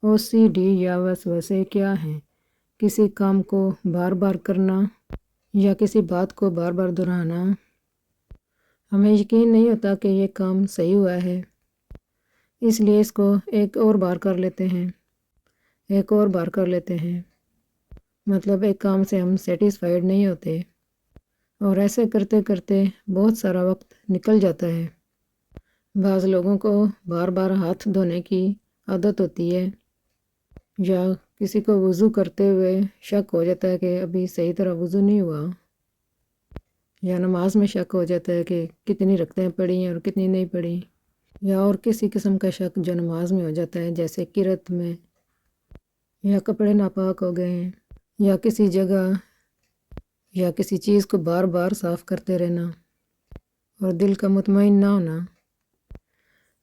OCD یا وسوسے کیا ہیں؟ کسی کام کو بار بار کرنا یا کسی بات کو بار بار دہرانا۔ ہمیں یقین نہیں ہوتا کہ یہ کام صحیح ہوا ہے، اس لیے اس کو ایک اور بار کر لیتے ہیں، ایک اور بار کر لیتے ہیں۔ مطلب ایک کام سے ہم سیٹسفائیڈ نہیں ہوتے اور ایسے کرتے کرتے بہت سارا وقت نکل جاتا ہے۔ بعض لوگوں کو بار بار ہاتھ دھونے کی عادت ہوتی ہے، یا کسی کو وضو کرتے ہوئے شک ہو جاتا ہے کہ ابھی صحیح طرح وضو نہیں ہوا، یا نماز میں شک ہو جاتا ہے کہ کتنی رکعتیں پڑھی ہیں اور کتنی نہیں پڑھی، یا اور کسی قسم کا شک جو نماز میں ہو جاتا ہے، جیسے قرأت میں، یا کپڑے ناپاک ہو گئے ہیں، یا کسی جگہ یا کسی چیز کو بار بار صاف کرتے رہنا اور دل کا مطمئن نہ ہونا۔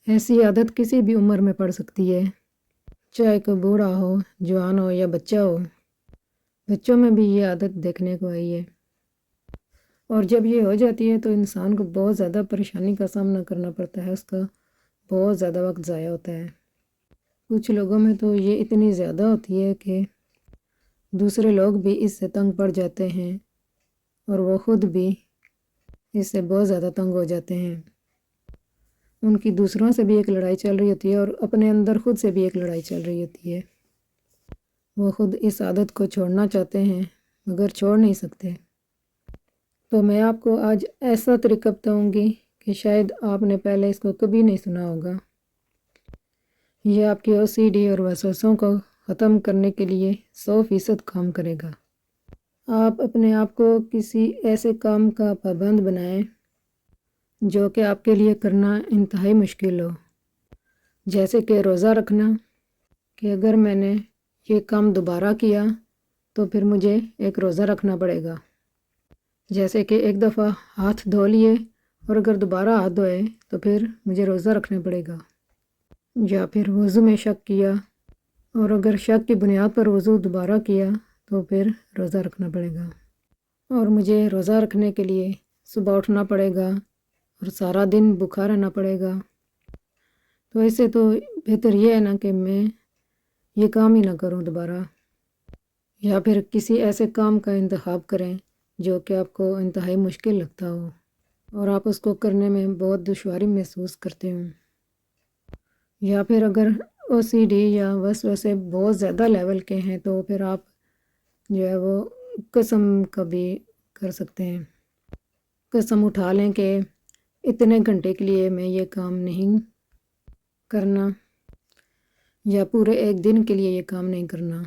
ایسی عادت کسی بھی عمر میں پڑ سکتی ہے، چاہے کوئی بوڑھا ہو، جوان ہو یا بچہ ہو۔ بچوں میں بھی یہ عادت دیکھنے کو آئی ہے، اور جب یہ ہو جاتی ہے تو انسان کو بہت زیادہ پریشانی کا سامنا کرنا پڑتا ہے، اس کا بہت زیادہ وقت ضائع ہوتا ہے۔ کچھ لوگوں میں تو یہ اتنی زیادہ ہوتی ہے کہ دوسرے لوگ بھی اس سے تنگ پڑ جاتے ہیں اور وہ خود بھی اس سے بہت زیادہ تنگ ہو جاتے ہیں۔ ان کی دوسروں سے بھی ایک لڑائی چل رہی ہوتی ہے اور اپنے اندر خود سے بھی ایک لڑائی چل رہی ہوتی ہے۔ وہ خود اس عادت کو چھوڑنا چاہتے ہیں مگر چھوڑ نہیں سکتے۔ تو میں آپ کو آج ایسا طریقہ بتاؤں گی کہ شاید آپ نے پہلے اس کو کبھی نہیں سنا ہوگا۔ یہ آپ کی OCD اور وسوسوں کو ختم کرنے کے لیے 100% کام کرے گا۔ آپ اپنے آپ کو کسی ایسے کام کا پابند بنائیں جو کہ آپ کے لیے کرنا انتہائی مشکل ہو، جیسے کہ روزہ رکھنا، کہ اگر میں نے یہ کام دوبارہ کیا تو پھر مجھے ایک روزہ رکھنا پڑے گا۔ جیسے کہ ایک دفعہ ہاتھ دھو لیے اور اگر دوبارہ ہاتھ دھوئے تو پھر مجھے روزہ رکھنا پڑے گا۔ یا پھر وضو میں شک کیا اور اگر شک کی بنیاد پر وضو دوبارہ کیا تو پھر روزہ رکھنا پڑے گا، اور مجھے روزہ رکھنے کے لیے صبح اٹھنا پڑے گا اور سارا دن بھوکا رہنا پڑے گا۔ تو ایسے تو بہتر یہ ہے نا کہ میں یہ کام ہی نہ کروں دوبارہ، یا پھر کسی ایسے کام کا انتخاب کریں جو کہ آپ کو انتہائی مشکل لگتا ہو اور آپ اس کو کرنے میں بہت دشواری محسوس کرتے ہوں۔ یا پھر اگر OCD یا وسوسے بہت زیادہ لیول کے ہیں تو پھر آپ جو ہے وہ قسم کا بھی کر سکتے ہیں۔ قسم اٹھا لیں کہ اتنے گھنٹے کے لیے میں یہ کام نہیں کرنا، یا پورے ایک دن کے لیے یہ کام نہیں کرنا،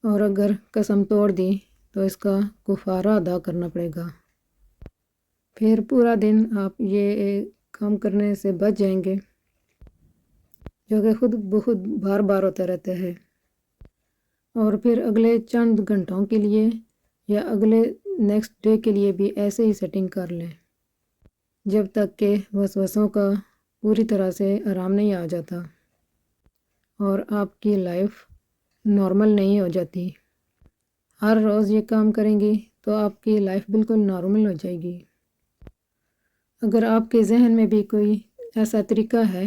اور اگر قسم توڑ دی تو اس کا کفارہ ادا کرنا پڑے گا۔ پھر پورا دن آپ یہ کام کرنے سے بچ جائیں گے جو کہ خود بخود بار بار ہوتا رہتا ہے، اور پھر اگلے چند گھنٹوں کے لیے یا اگلے نیکسٹ ڈے کے لیے بھی ایسے ہی سیٹنگ کر لیں جب تک کہ وسوسوں کا پوری طرح سے آرام نہیں آ جاتا اور آپ کی لائف نارمل نہیں ہو جاتی۔ ہر روز یہ کام کریں گی تو آپ کی لائف بالکل نارمل ہو جائے گی۔ اگر آپ کے ذہن میں بھی کوئی ایسا طریقہ ہے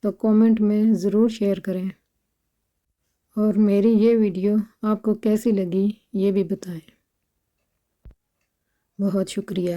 تو کامنٹ میں ضرور شیئر کریں، اور میری یہ ویڈیو آپ کو کیسی لگی یہ بھی بتائیں۔ بہت شکریہ۔